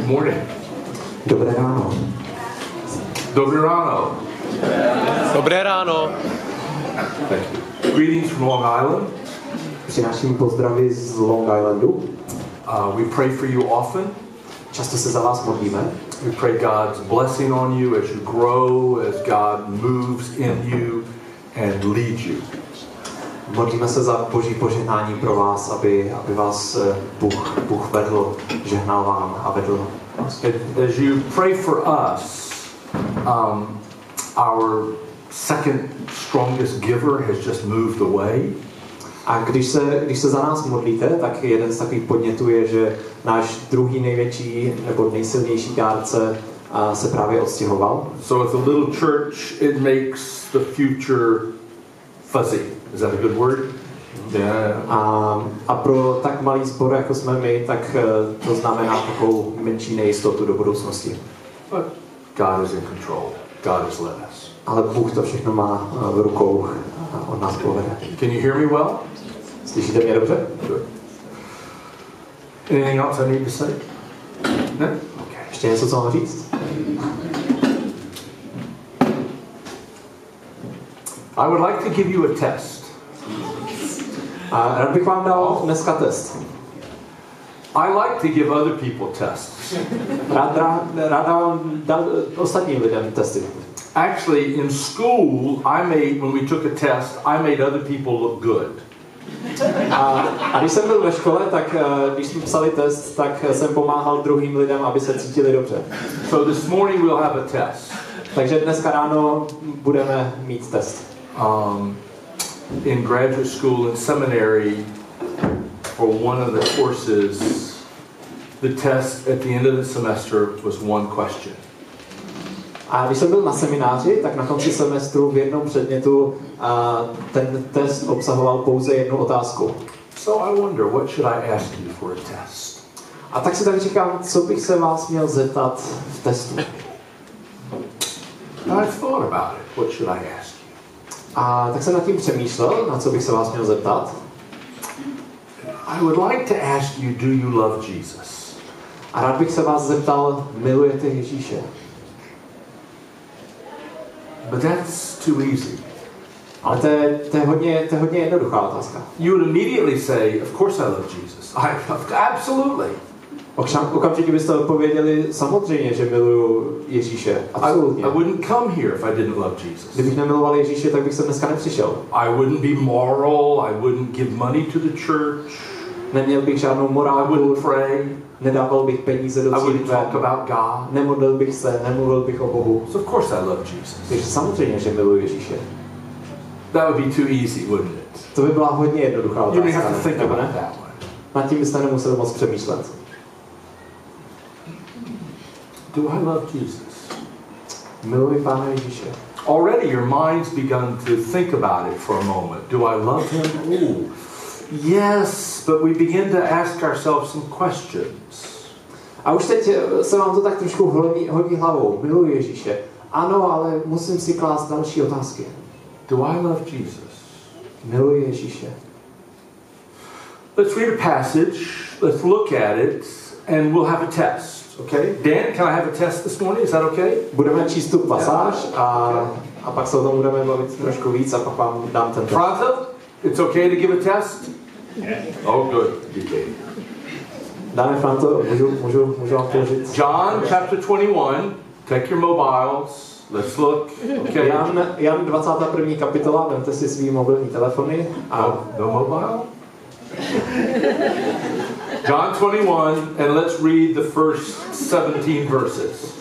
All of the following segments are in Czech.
Good morning. Dobré ráno. Dobré ráno. Dobré ráno. Thank you. Greetings from Long Island. Přináším pozdravy z Long Islandu. We pray for you often. Často se za vás modlíme. We pray God's blessing on you as you grow, as God moves in you and leads you. Modlíme se za Boží požehnání pro vás, aby vás Bůh vedl, žehnal vám a vedl vás. As you pray for us, our second strongest giver has just moved away. A když se za nás modlíte, tak jeden z takových podnětů je, že náš druhý největší nebo nejsilnější dárce se právě odstěhoval. So as a little church, it makes the future fuzzy. Is that a good word? Yeah. A pro tak malý sbor, jako jsme my, tak to znamená takovou menší nejistotu do budoucnosti. But God is in control. God has led us. Ale Bůh to všechno má v rukou a on nás povede. Can you hear me well? Slyšíte mě dobře? Good. Anything else I need to say? No? Okay. Ještě něco, co mám říct? I would like to give you a test. A rád bych vám dal dneska test. I like to give other people tests. Rád dám ostatním lidem testy. Actually, in school, when we took a test, I made other people look good. A když jsem byl ve škole, tak když jsme psali test, tak jsem pomáhal druhým lidem, aby se cítili dobře. So this morning we'll have a test. Takže dneska ráno budeme mít test. In graduate school and seminary, for one of the courses, the test at the end of the semester was one question. A když jsem byl na semináři, tak na konci semestru v jednom předmětu ten test obsahoval pouze jednu otázku. So I wonder, what should I ask you for a test? A tak si tak říkám, co bych se vás měl zeptat v testu. And I thought about it. What should I ask you? A tak jsem nad tím přemýšlel, na co bych se vás měl zeptat. I would like to ask you, do you love Jesus? A rád bych se vás zeptal, milujete Ježíše? But that's too easy. Ale to je hodně jednoduchá otázka. You would immediately say, of course I love Jesus. Absolutely. Okamžitě byste odpověděli, samozřejmě, že miluju Ježíše. Absolutně. I wouldn't come here if I didn't love Jesus. Kdybych nemiloval Ježíše, tak bych sem dneska nepřišel. I wouldn't be moral. I wouldn't give money to the church. Neměl bych žádnou morálku. I wouldn't pray. Nedával bych peníze do církve. I wouldn't talk about God. Nemodlil bych se, nemluvil bych o Bohu. So of course I love Jesus. Takže samozřejmě, že miluji Ježíše. That would be too easy, wouldn't it? To by byla hodně jednoduchá otázka. You have to think about that one. Nad tím byste nemuseli moc přemýšlet. Do I love Jesus? Miluji Pána Ježíše. Already your mind's begun to think about it for a moment. Do I love him? Ooh. Yes, but we begin to ask ourselves some questions. A už teď se vám to tak trošku hodí hlavou. Miluji Ježíše. Ano, ale musím si klást další otázky. Do I love Jesus? Miluji Ježíše. Let's read a passage, let's look at it, and we'll have a test. Okay? Dan, can I have a test this morning? Is that okay? Budeme číst tu pasáž a pak se o tom budeme bavit trošku víc a pak vám dám ten test. Franco, it's okay to give a test? Yeah. Oh, good. Okay. Dáme, Franto, můžu vám položit. John chapter 21. Take your mobiles. Let's look. Okay. Jan 21. kapitola, vemte si svý mobilní telefony. No mobile? John 21, and let's read the first 17 verses.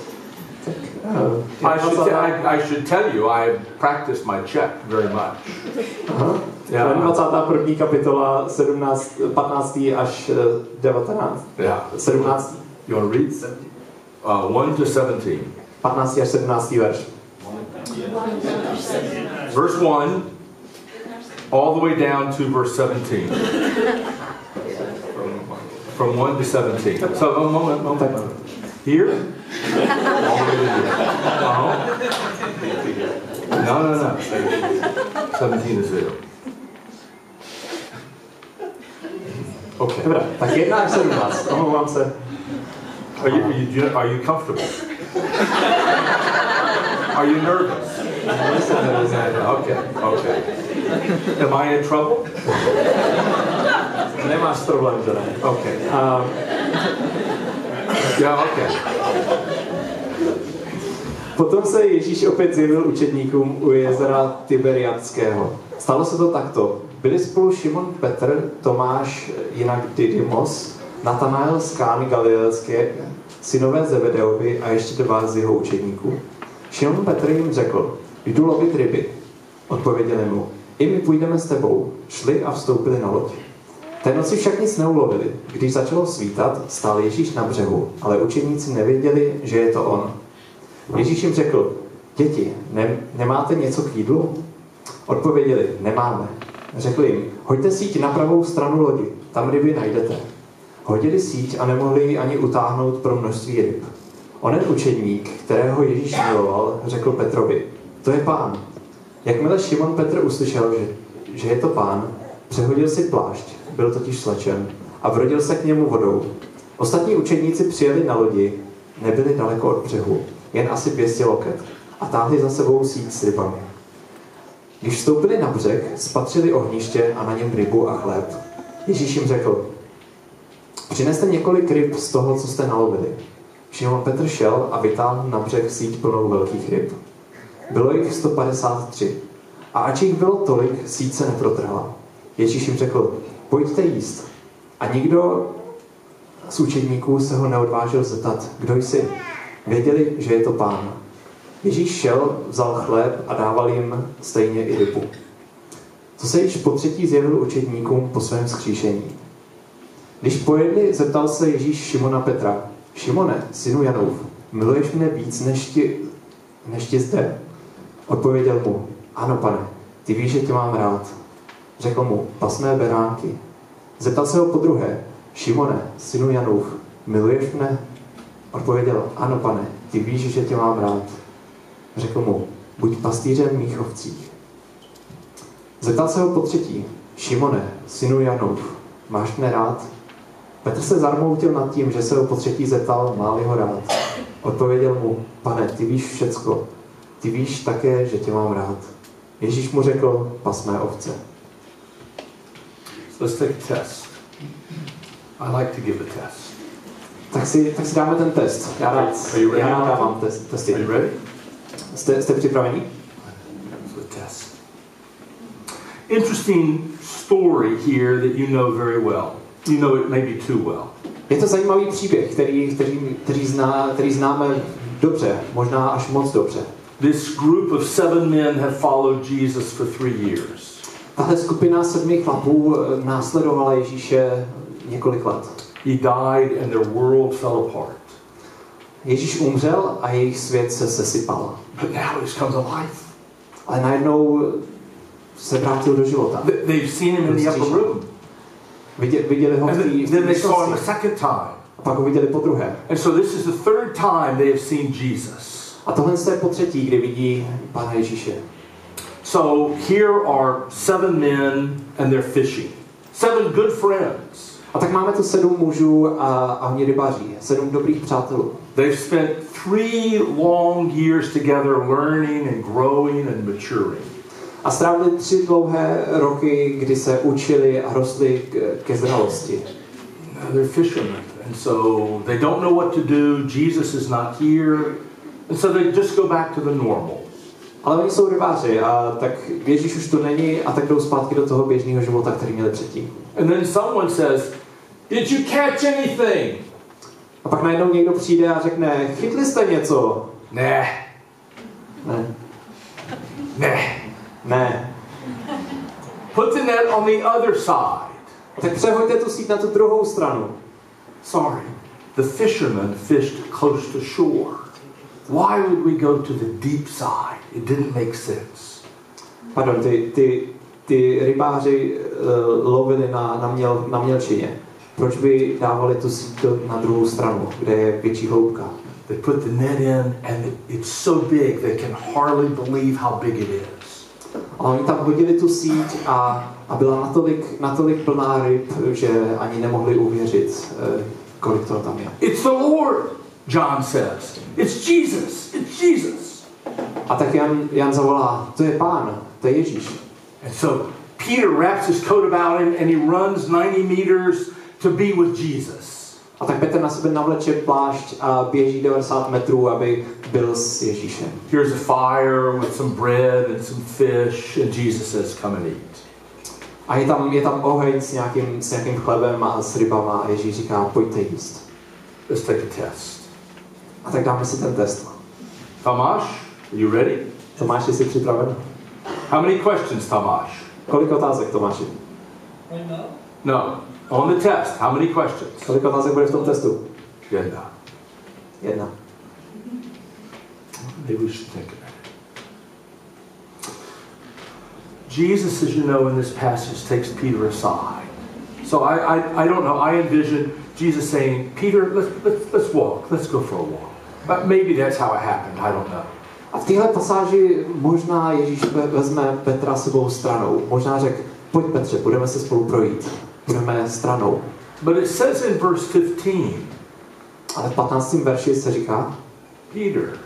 I should tell you, I practiced my Czech very much. Yeah. 21. kapitola, 15. až 19. Yeah. 17. You want to read? 1 to 17. 15. až 17. verš. Verse 1, all the way down to verse 17. From 1 to 17. So, a moment. Here? All the way to here. No. 17 is there. Okay. Dobrá, tak 1 až 17, omlouvám se. Are you comfortable? Are you nervous? Okay. Am I in trouble? Nemáš problém, že ne? Okay. Yeah, okay. Potom se Ježíš opět zjevil učedníkům u jezera Tiberiadského. Stalo se to takto. Byli spolu Šimon Petr, Tomáš, jinak Didymos, Natanael z Kány Galilejské, synové Zebedeovi a ještě 2 z jeho učedníků. Šimon Petr jim řekl, jdu lovit ryby. Odpověděli mu, i my půjdeme s tebou. Šli a vstoupili na loď. Té noci však nic neulovili. Když začalo svítat, stál Ježíš na břehu, ale učedníci nevěděli, že je to on. Ježíš jim řekl, děti, nemáte něco k jídlu? Odpověděli, nemáme. Řekl jim, hoďte síť na pravou stranu lodi, tam ryby najdete. Hodili síť a nemohli ji ani utáhnout pro množství ryb. Onen učedník, kterého Ježíš miloval, řekl Petrovi, to je Pán. Jakmile Šimon Petr uslyšel, že je to Pán, přehodil si plášť, byl totiž slečen, a vrodil se k němu vodou. Ostatní učedníci přijeli na lodi, nebyli daleko od břehu, jen asi 200 loket, a táhli za sebou síť s rybami. Když vstoupili na břeh, spatřili ohniště a na něm rybu a chléb. Ježíš jim řekl, přineste několik ryb z toho, co jste nalovili. Šimon Petr šel a vytáhl na břeh síť plnou velkých ryb. Bylo jich 153. A ač jich bylo tolik, síť se neprotrhla. Ježíš jim řekl, pojďte jíst. A nikdo z učedníků se ho neodvážil zeptat, kdo jsi. Věděli, že je to Pán. Ježíš šel, vzal chléb a dával jim stejně i rybu. Co se již potřetí zjevil učedníkům po svém vzkříšení. Když pojedli, zeptal se Ježíš Šimona Petra, Šimone, synu Janův, miluješ mě víc než ti zde? Odpověděl mu, ano, pane, ty víš, že tě mám rád. Řekl mu, pas mé beránky. Zeptal se ho podruhé, Šimone, synu Janův, miluješ mne? Odpověděl, ano, pane, ty víš, že tě mám rád. Řekl mu, buď pastýřem mých ovcí. Zeptal se ho potřetí, Šimone, synu Janův, máš mne rád? Petr se zarmoutil nad tím, že se ho potřetí zeptal, má-li ho rád. Odpověděl mu, pane, ty víš všecko. Ty víš také, že tě mám rád. Ježíš mu řekl, pas mé ovce. Let's take a test. I like to give a test. Tak si dáme ten test. Já rád dávám testy. Are you ready? Jste připraveni? Let's do a test. Interesting story here that you know very well. You know it maybe too well. Je to zajímavý příběh, který známe dobře, možná až moc dobře. This group of 7 men have followed Jesus for 3 years. Tahle skupina 7 chlapů následovala Ježíše několik let. He died and their world fell apart. Ježíš umřel a jejich svět se sesypal. But now he comes alive. Ale najednou se vrátil do života. They've seen him in the upper room. Viděli ho v té Then they saw him a místnosti. second time. A pak ho viděli po druhé. And so this is the third time they have seen Jesus. A tohle je po třetí, kdy vidí Pána Ježíše. So here are 7 men and they're fishing. 7 good friends. A tak máme tu 7 mužů a oni rybaří, 7 dobrých přátelů. They've spent 3 long years together learning and growing and maturing. A strávili 3 dlouhé roky, kdy se učili a rostli ke zralosti. They're fishermen, and so they don't know what to do. Jesus is not here, and so they just go back to the normal. Ale oni jsou rybáři a tak Ježíš už tu není a tak jdou zpátky do toho běžného života, který měli předtím. And then someone says, "Did you catch anything?" A pak najednou někdo přijde a řekne, chytli jste něco? Nah. Ne. Nah. Ne. Put the net on the other side. Tak přehoďte tu síť na tu druhou stranu. Sorry. The fishermen fished close to shore. Why would we go to the deep side? It didn't make sense. Pardon, ty rybáři lovili na mělčině. Proč by dávali tu síť na druhou stranu, kde je větší hloubka? They put the net in and it's so big they can hardly believe how big it is. A oni tam hodili tu síť a byla natolik plná ryb, že ani nemohli uvěřit, kolik toho tam je. It's the Lord, John says. It's Jesus. It's Jesus. A tak Jan zavolá, to je Pán, to je Ježíš. And so Peter wraps his coat about him and he runs 90 meters to be with Jesus. A tak Petr na sebe navleče plášť a běží 90 metrů, aby byl s Ježíšem. Here's a fire with some bread and some fish and Jesus says, come and eat. A je tam oheň s nějakým chlebem a s rybama a Ježíš říká, pojďte jíst. Let's take a test. A tak dáme si ten test. Tomáš, are you ready? Tomáš, jsi připraven? How many questions, Tomáš? Kolik otázek, Tomáši? No. On the test, how many questions? Kolik otázek bude v tom testu? Jedna. Maybe we should think about it. Jesus, as you know, in this passage takes Peter aside. So I don't know. I envision Jesus saying, Peter, let's walk. Let's go for a walk. But maybe that's how it happened. I don't know. A v téhle pasáži možná Ježíš vezme Petra sebou stranou. Možná řekl, pojď Petře, budeme se spolu projít. Budeme stranou. But it says in verse 15. Ale v 15. verši se říká, Peter,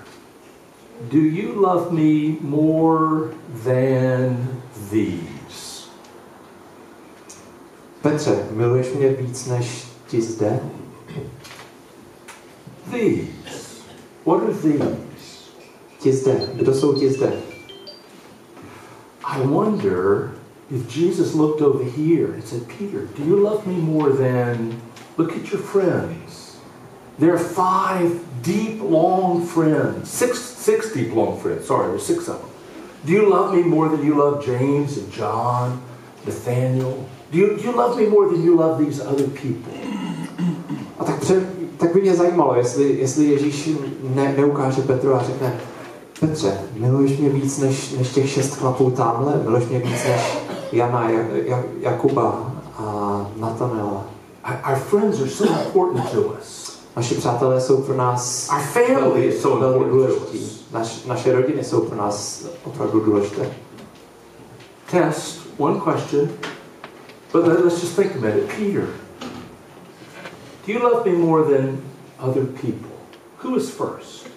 do you love me more than these? Petře, miluješ mě víc než ti zde? These. What are these? Ti zde. Kdo jsou ti zde? I wonder if Jesus looked over here and said, Peter, do you love me more than, look at your friends. There are 5 deep, long friends. Six deep, long friends. Sorry, there's 6 of them. Do you love me more than you love James and John, Nathaniel? Do you love me more than you love these other people? A tak by mě zajímalo, jestli Ježíš neukáže Petru a řekne, Petře, miluješ mě víc než těch 6 chlapů tamhle? Miluješ mě víc než Jana, Jakuba a Nathanaela? Our friends are so important to us. Naši přátelé jsou pro nás Our family is so velmi important to důležití. us. Naše rodiny jsou pro nás opravdu důležité. Test, one question, but let's just think a minute. Peter, do you love me more than other people? Who is first?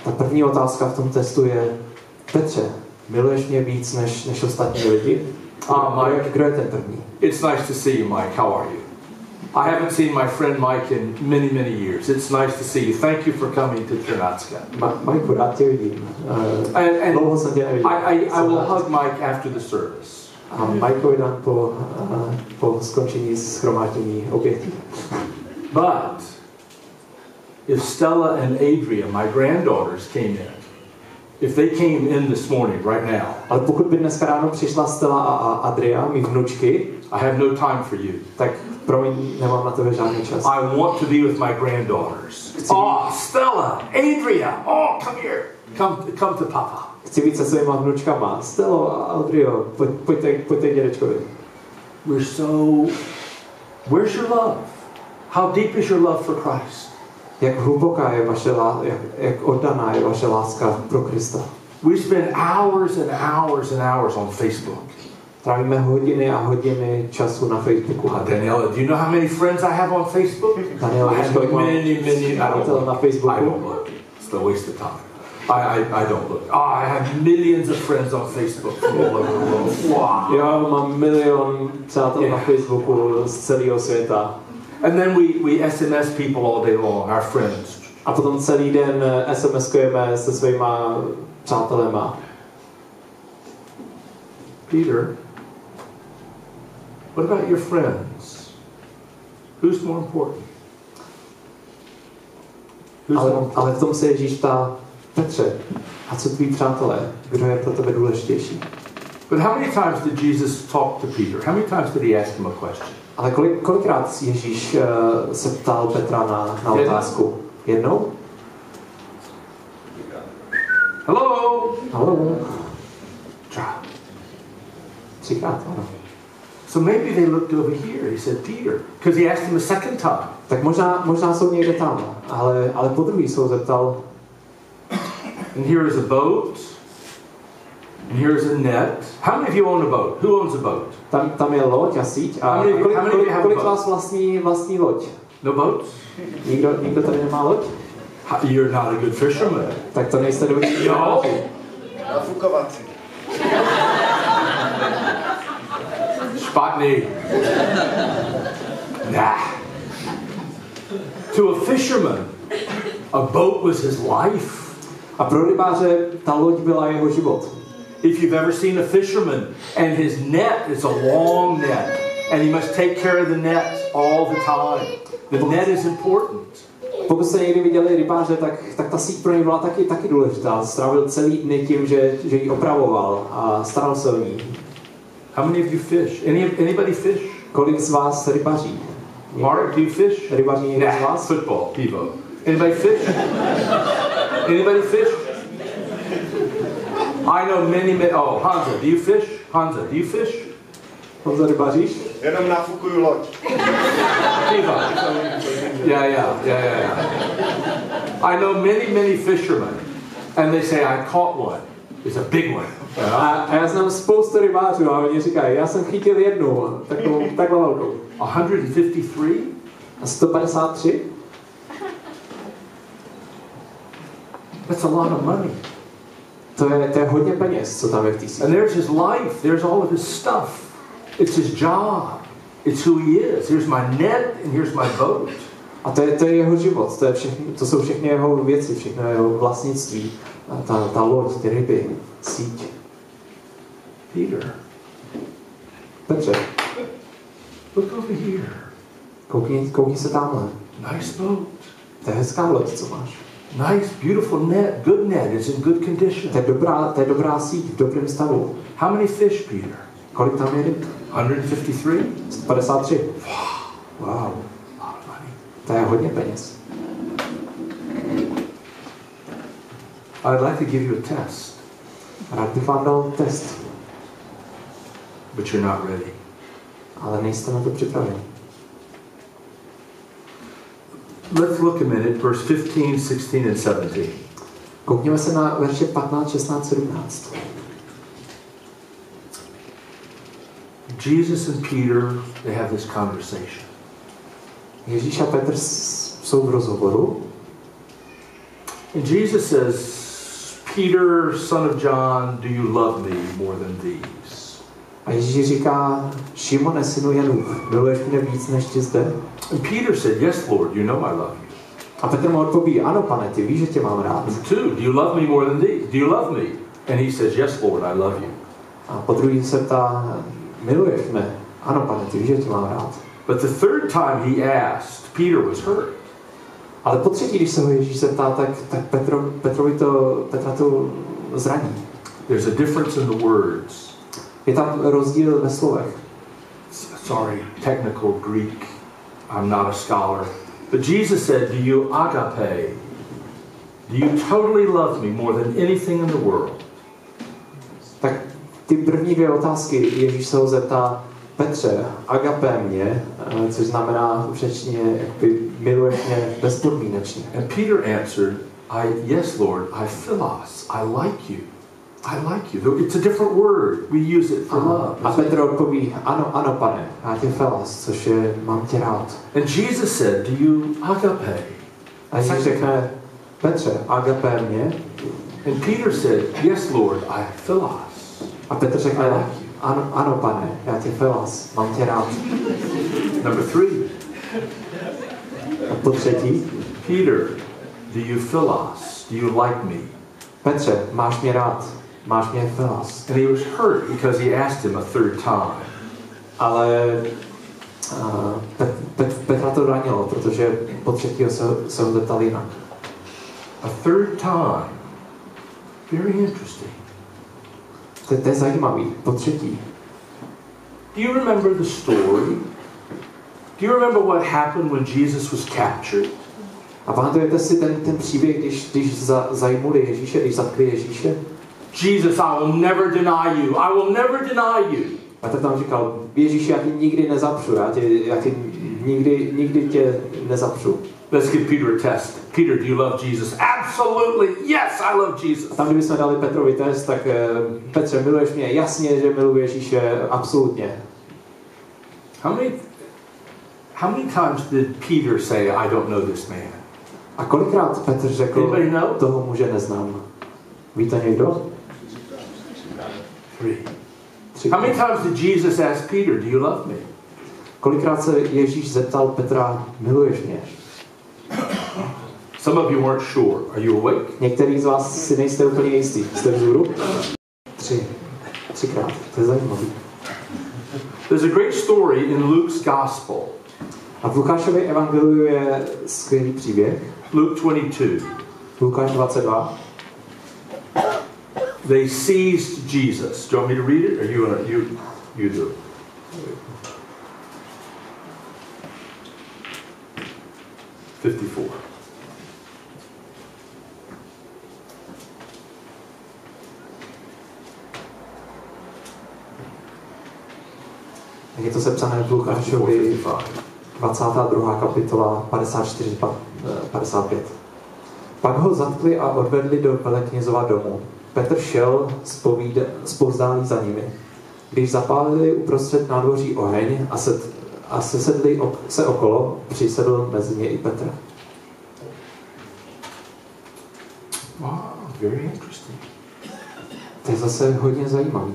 Ta první otázka v tom testu je, Petře, miluješ mě víc než ostatní lidi? Mike. Kdo je ten první? It's nice to see you, Mike. How are you? I haven't seen my friend Mike in many, many years. It's nice to see you. Thank you for coming to Chestnut. Mike, rád tě vidím. And Dlouho jsem tě neviděl. I will hug Mike after the service. A Mikeovi dám po skončení shromáždění obětí. But if Stella and Adria, my granddaughters, came in, if they came in this morning, right now, Ale pokud by dneska ráno přišla Stella a Adria, mý vnučky, I have no time for you. tak promiň, nemám na tebe žádný čas. I want to be with my granddaughters. Oh, Stella, Adria, oh, come here. Come to Papa. Chci víc se svýma vnučkama. Stella a Adrio, pojďte k dědečkovi. Where's your love? How deep is your love for Christ? Jak hluboká je vaše jak oddaná je vaše láska pro Krista. We spend hours and hours and hours on Facebook. Trávíme hodiny a hodiny času na Facebooku. Daniela, do you know how many friends I have on Facebook? Daniela, I have many. I don't look. Na Facebooku. I don't look. It's a waste of time. I don't look. I have millions of friends on Facebook from all over the world. Wow. Já mám milion přátel na Facebooku z celého světa. And then we SMS people all day long, our friends. A potom celý den SMS-kujeme se svýma přátelema. Peter, what about your friends? Who's more important? Ale v tom se Ježíš ptá, Petře, a co tví přátelé? Kdo je pro tebe důležitější? But how many times did Jesus talk to Peter? How many times did he ask him a question? Ale kolikrát Ježíš se ptal Petra na otázku? Jednou? Hello? Hello? Třikrát. 3krát, ano. So maybe they looked over here. He said, Peter, because he asked him a second time. Tak možná jsou někde tam, ale po druhý jsou zeptal. And here is a boat. And here is a net. How many of you own a boat? Who owns a boat? Tam je loď a síť. A kolik z vás vlastní loď? No boats? Nikdo tady nemá loď? You're not a good fisherman. Tak to nejste dobrý. No. Nafukovací. Špatný. Nah. To a fisherman, a boat was his life. A pro rybáře ta loď byla jeho život. If you've ever seen a fisherman and his net is a long net and he must take care of the net all the time. The net is important. Pokud jste někdy viděli rybáře, tak ta síť pro něj byla taky důležitá. Strávil celý dny tím, že ji opravoval a staral se o ní. How many of you fish? Anybody fish? Kolik z vás rybaří? Mark, do you fish? Rybaří někdo z vás? Football, pivo. Anybody fish? Anybody fish? I know many. Oh, Hansa, do you fish? Hansa, do you fish? Honza, rybaříš? Jenom nafukuju loď. Pivo. Yeah. I know many fishermen, and they say I caught one. It's a big one. A já znám spoustu rybářů a oni říkají, já jsem chytil jednu, takhle velkou. 153? A 153? That's a lot of money. To je hodně peněz, co tam je v té síti. And there's his life. There's all of his stuff. It's his job. It's who he is. Here's my net and here's my boat. A to je jeho život. To jsou všechny jeho věci, všechno jeho vlastnictví. A ta loď, ty ryby, síť. Peter. Petře, Look over here. koukni se tamhle. Nice boat. To je hezká loď, co máš. Nice, beautiful net. Good net. It's in good condition. To je dobrá síť, v dobrém stavu. How many fish, Peter? Kolik tam je ryb? 153? 153. Wow. A lot of money. To je hodně peněz. I'd like to give you a test, Rád bych vám dal test, but you're not ready. ale nejste na to připraveni. Let's look a minute, verse 15, 16, and 17. Koukněme se na verše 15, 16, 17. Jesus and Peter, they have this conversation. Ježíš a Petr jsou v rozhovoru. And Jesus says, Peter, son of John, do you love me more than these? A Ježíš říká, Šimone, synu Janův, miluješ mě víc než ti zde? And Peter said, yes, Lord, you know I love you. A Petr mu odpoví, ano, pane, ty víš, že tě mám rád. And two, do you love me more than these? Do you love me? And he says, yes, Lord, I love you. A po druhý se ptá, miluješ mě? Ano, pane, ty víš, že tě mám rád. But the third time he asked, Peter was hurt. Ale po třetí, když se ho Ježíš zeptá, tak Petra to zraní. There's a difference in the words. Je tam rozdíl ve slovech. Sorry, technical Greek. I'm not a scholar. But Jesus said, do you agape? Do you totally love me more than anything in the world? Tak ty první dvě otázky, Ježíš se ho zeptá, Petře, agape mě, což znamená v řečtině, jakby miluješ mě bezpodmínečně. And Peter answered, yes, Lord, I philos. I like you. I like you. It's a different word. We use it for love. A Petr odpoví, ano, pane, já tě philos, což je, mám tě rád. And Jesus said, do you agape? A Ježíš řekne, Petře, agape mě. And Peter said, yes, Lord, I philos. A Petr řekne, ano, pane, já tě philos, mám tě rád. Number 3. A po třetí, Peter, do you philos? Do you like me? Petře, máš mě rád, máš mě philos. And he was hurt because he asked him a third time. Ale Petra to ranilo, protože po třetího se ho zeptal jinak. A third time. Very interesting. To je zajímavý, po třetí. Do you remember the story? Do you remember what happened when Jesus was captured? A pamatujete si ten příběh, když zajmuli Ježíše, když zatkli Ježíše? Jesus, I will never deny you. I will never deny you. A tak tam říkal, Ježíši, já tě nikdy nezapřu, já tě nikdy tě nezapřu. Let's give Peter a test. Peter, do you love Jesus? Absolutely. Yes, I love Jesus. A tam, kdybychom dali Petrovi test, tak Petře, miluješ mě? Jasně, že miluji Ježíše, absolutně. How many times did Peter say, I don't know this man? A kolikrát Petr řekl, Anybody know? toho muže neznám. Víte někdo? 3. How many times did Jesus ask Peter, do you love me? Kolikrát se Ježíš zeptal Petra, miluješ mě? Some of you weren't sure. Are you awake? Některý z vás si nejste úplně jistý. Jste vzhůru? 3krát. To je zajímavé. There's a great story in Luke's Gospel. A v Lukášově evangeliu je skvělý příběh. Luke 22. Lukáš 22. They seized Jesus. Do you want me to read it, or you do? Je to sepsané v Lukášovi 22. kapitola 54-55. Pak ho zatkli a odvedli do veleknězova domu. Petr šel zpovzdálí za nimi. Když zapálili uprostřed nádvoří oheň a sesedli se okolo, přisedl mezi ně i Petr. Wow, very interesting. To je zase hodně zajímavý.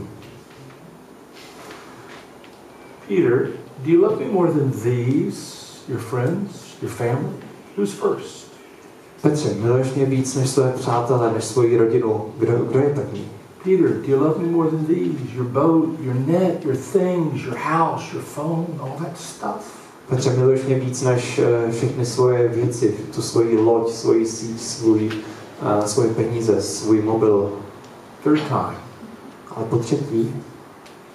Peter, do you love me more than these, your friends, your family? Who's first? Petře, miluješ mě víc než své přátelé, než svoji rodinu. Kdo je první? Peter, do you love me more than these, your boat, your net, your things, your house, your phone, all that stuff? Petře, miluješ mě víc než všechny svoje věci, tu svoji loď, svoji síť, svoje peníze, svůj mobil. Third time. Ale po třetí,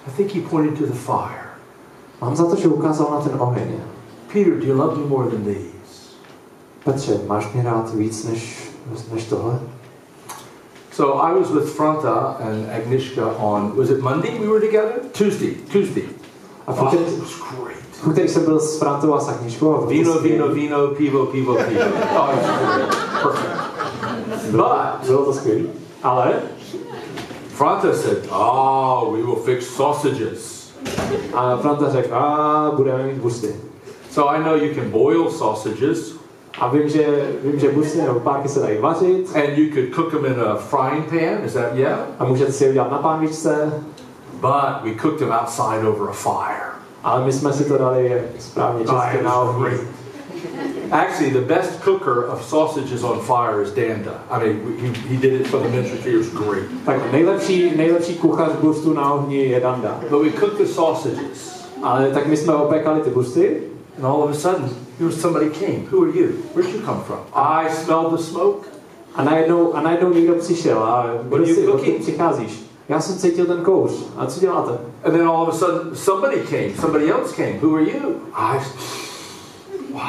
I think he pointed to the fire. Mám za to, že ukázal na ten oheň. Peter, do you love me more than these? Petře, máš mě rád víc než tohle? So I was with Franta and Agnieszka on, was it Monday we were together? Tuesday. A It was great. v úterý jsem byl s Frantou a s Agnieszkou. Vino, pivo. Oh, it was great. Perfect. But Bylo to skvělý. Ale Franta said, we will fix sausages. a Franta řekl, budeme mít bursty. So I know you can boil sausages. A vím, že bursty nebo párky se dají vařit. And you could cook them in a frying pan, is that, yeah? A můžete si je udělat na pánvičce. But we cooked them outside over a fire. Ale my jsme si to dali správně česky na ohni. Actually, the best cooker of sausages on fire is Danda. I mean, he did it for the ministry. It was great. Tak nejlepší kuchař burstů na ohni je Danda. But we cooked the sausages. Ale tak my jsme opékali ty bursty. And all of a sudden, somebody came. Who are you? Where'd you come from? I smelled the smoke. A najednou někdo přišel a odkud přicházíš? Já jsem cítil ten kouř. A co děláte? And then all of a sudden, somebody else came. Who are you? Wow,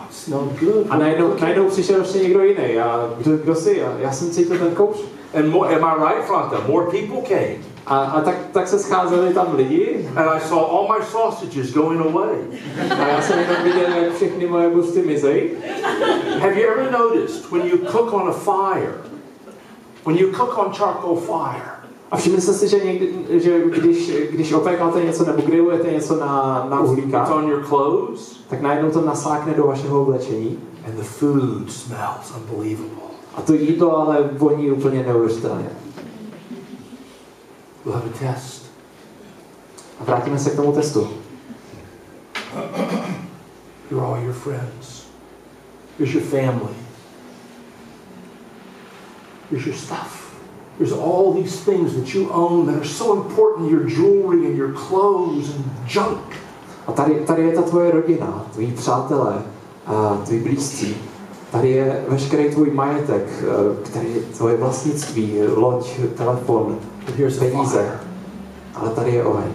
it smelled good. A najednou přišel ještě někdo jiný. A kdo jsi? Já jsem cítil ten kouř. And more, am I right, Franta? More people came. A tak se scházeli tam lidi. And I saw all my sausages going away. A já jsem jenom viděl, jak všechny moje bursty mizejí. Have you ever noticed when you cook on a fire, when you cook on charcoal fire? A všimli jste si, že když opékáte něco nebo grillujete něco na uhlíkách, It's on your clothes. tak najednou to nasákne do vašeho oblečení. And the food smells unbelievable. A to jídlo ale voní úplně neuvěřitelně. We'll have a test. A vrátíme se k tomu testu. You're all your friends. Here's your family. Here's your stuff. There's all these things that you own that are so important, your jewelry and your clothes and junk. A tady je ta tvoje rodina, tvoji přátelé, a tvoji blízcí. Tady je veškerý tvůj majetek, tady je tvoje vlastnictví, loď, telefon, peníze. Ale tady je oheň.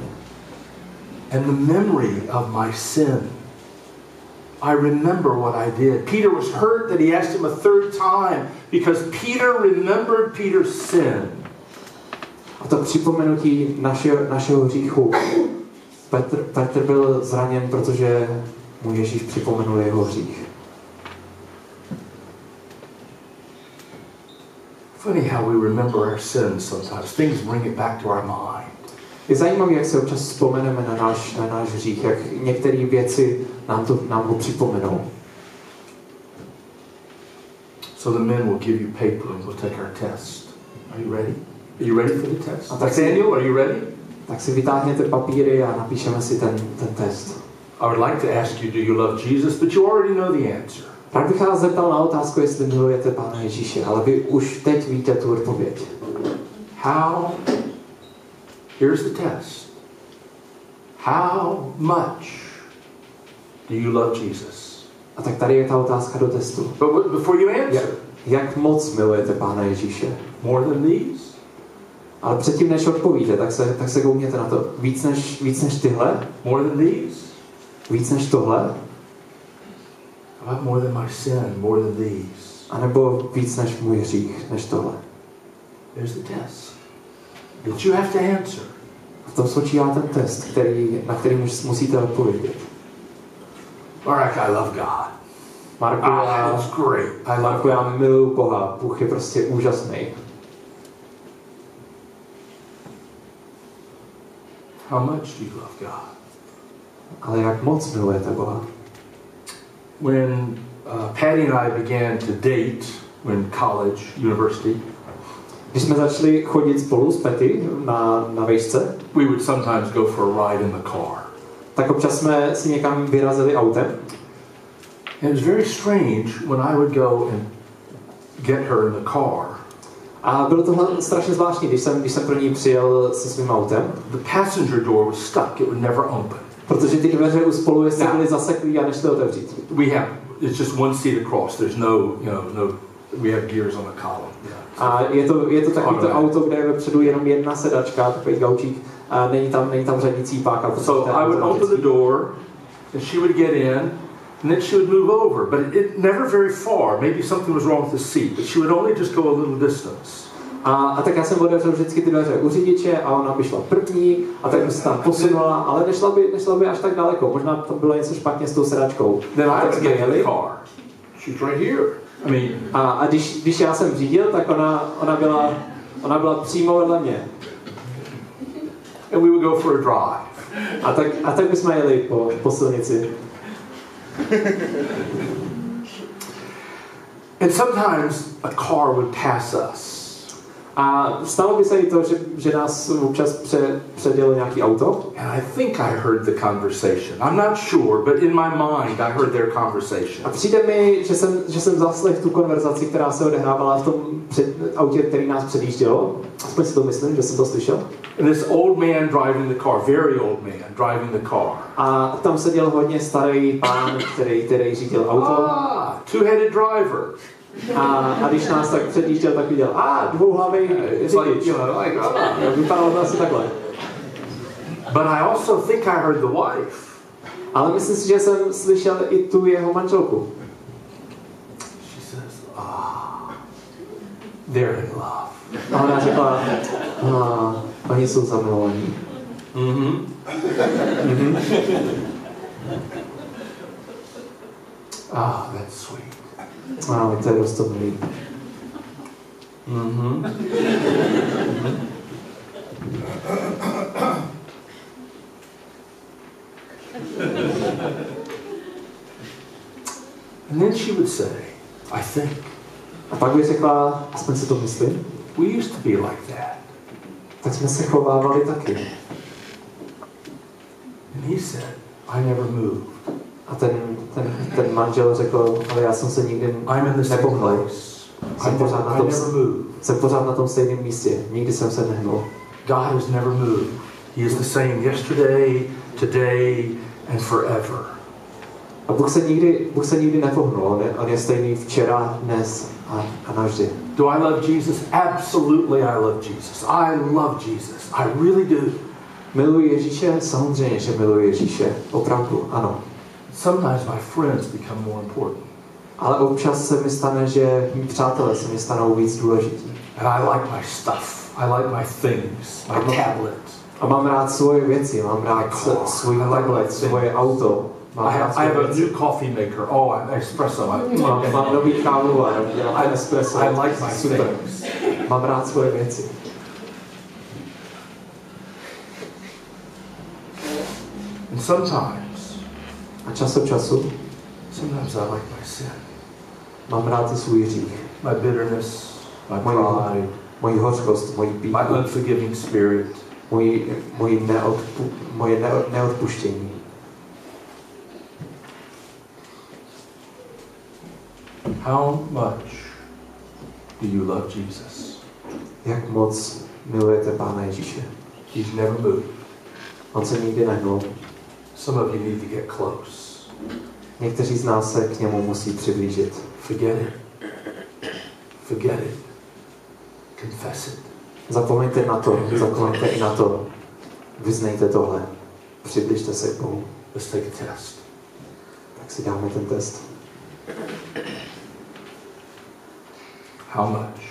And the memory of my sin. I remember what I did. Peter was hurt that he asked him a third time because Peter remembered Peter's sin. A to připomenutí našeho hříchu. Petr byl zraněn, protože mu Ježíš připomenul jeho hřích. Funny how we remember our sins sometimes. Things bring it back to our mind. Je zajímavé, jak se občas vzpomeneme na náš hřích, jak některé věci nám ho připomenou. So the men will give you paper and we'll take our test. Are you ready? Are you ready for the test? Nathaniel, are you ready? Tak si vytáhněte papíry a napíšeme si ten test. I would like to ask you, do you love Jesus? But you already know the answer. Rád bych vás zeptal na otázku, jestli milujete Pána Ježíše, ale vy už teď víte tu odpověď. How? Here's the test. How much do you love Jesus? A tak tady je ta otázka do testu. But before you answer, Jak moc milujete Pána Ježíše? more than these? Ale předtím, než odpovíte, tak se koukněte na to. Víc než tyhle? More than these? Víc než tohle? About more than my sin, more than these? A nebo víc než můj hřích, než tohle? There's the test that you have to answer. V tom spočívá ten test, na který musíte odpovědět. Mark, I love God. Marku, It's great. já miluju Boha. Bůh je prostě úžasný. How much do you love God? Ale jak moc milujete Boha? When Patty and I began to date in college, university, Když jsme začali chodit spolu s Patty na vejšce, we would sometimes go for a ride in the car. tak občas jsme si někam vyrazili autem. And it was very strange when I would go and get her in the car. A bylo to strašně zvláštní, když jsem pro ní přijel se svým autem. The passenger door was stuck; it would never open. Protože ty dveře u spolujezdce byly zaseklý a nešly otevřít. It's just one seat across. There's no, we have gears on the column. A je to takový to auto, kde je vepředu jenom jedna sedačka, takový gaučík, a není tam řadící páka. So I would open the door, and she would get in, and then she would move over, but it never very far. Maybe something was wrong with the seat, but she would only just go a little distance. A tak já jsem otevřel vždycky ty dveře u řidiče a ona by šla první a tak by se tam posunula, ale nešla by až tak daleko. Možná to bylo něco špatně s tou sedačkou. Then I would get in the car. She's right here. A když já jsem řídil, tak ona byla přímo vedle mě. And we would go for a drive. A tak bychom jeli po silnici. And sometimes a car would pass us. A stalo by se i to, že nás občas předjelo nějaký auto. And I think I heard the conversation. I'm not sure, but in my mind I heard their conversation. A přijde mi, že jsem zaslechl tu konverzaci, která se odehrávala v tom autě, který nás předjíždělo. Aspoň si to myslím, že jsem to slyšel. And this old man driving the car, very old man driving the car. A tam seděl hodně starý pán, který řídil auto. Two-headed driver. A když nás tak předjížděl, tak viděl, dvouhlavý řidič. Vypadalo to asi takhle. But I also think I heard the wife. Ale myslím si, že jsem slyšel i tu jeho manželku. She says, they're in love. A ona řekla, oni jsou zamilovaní. That's sweet. To je dost milý. And then she would say, I think. A pak by řekla, aspoň si to myslím. We used to be like that. Tak jsme se chovávali taky. And he said, I never moved. A ten manžel řekl, ale já jsem se nikdy nepohnul. Jsem pořád na tom stejném místě. Nikdy jsem se nehnul. God has never moved. He is the same yesterday, today, and forever. A Bůh se nikdy nepohnul. On je stejný včera, dnes a navždy. Do I love Jesus? Absolutely I love Jesus. I love Jesus. I really do. Miluji Ježíše? Samozřejmě, že miluji Ježíše. Opravdu, ano. Sometimes my friends become more important. Ale občas se mi stane, že mý přátelé se mi stanou víc důležití. And I like my stuff. I like my things. My tablet. A mám rád svoje věci, mám rád svůj tablet, svoje auto. I have a new coffee maker. Espresso. Mám nový kávovar, dělám espresso. I like my things. Mám rád svoje věci. And sometimes a A čas od času sometimes I like my sin. mám rád i svůj hřích. My bitterness, my pride, Moji hořkost, moji my píchu, unforgiving spirit. moje neodpuštění. How much do you love Jesus? Jak moc milujete Pána Ježíše? He's never moved. On se nikdy nehnul. Some of you need to get close. Někteří z nás se k němu musí přiblížit. Forget it. Forget it. Confess it. Zapomeňte na to, zapomeňte i na to. Vyznejte tohle. Přibližte se k Bohu. Let's take a test. Tak si dáme ten test. How much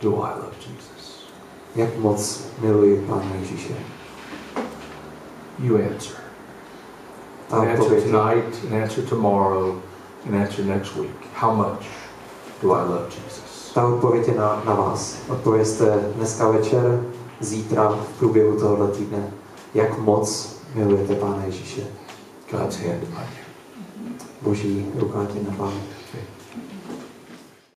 do I love Jesus? Jak moc miluji Pána Ježíše? You answer. Ta An answer odpověď, tonight, an answer tomorrow, an answer next week. How much do I love Jesus? ta odpověď je na vás. Odpovězte dneska večer, zítra, v průběhu tohoto týdne. Jak moc milujete Pána Ježíše? God's hand upon you. Boží ruka tě na Pánu. Okay.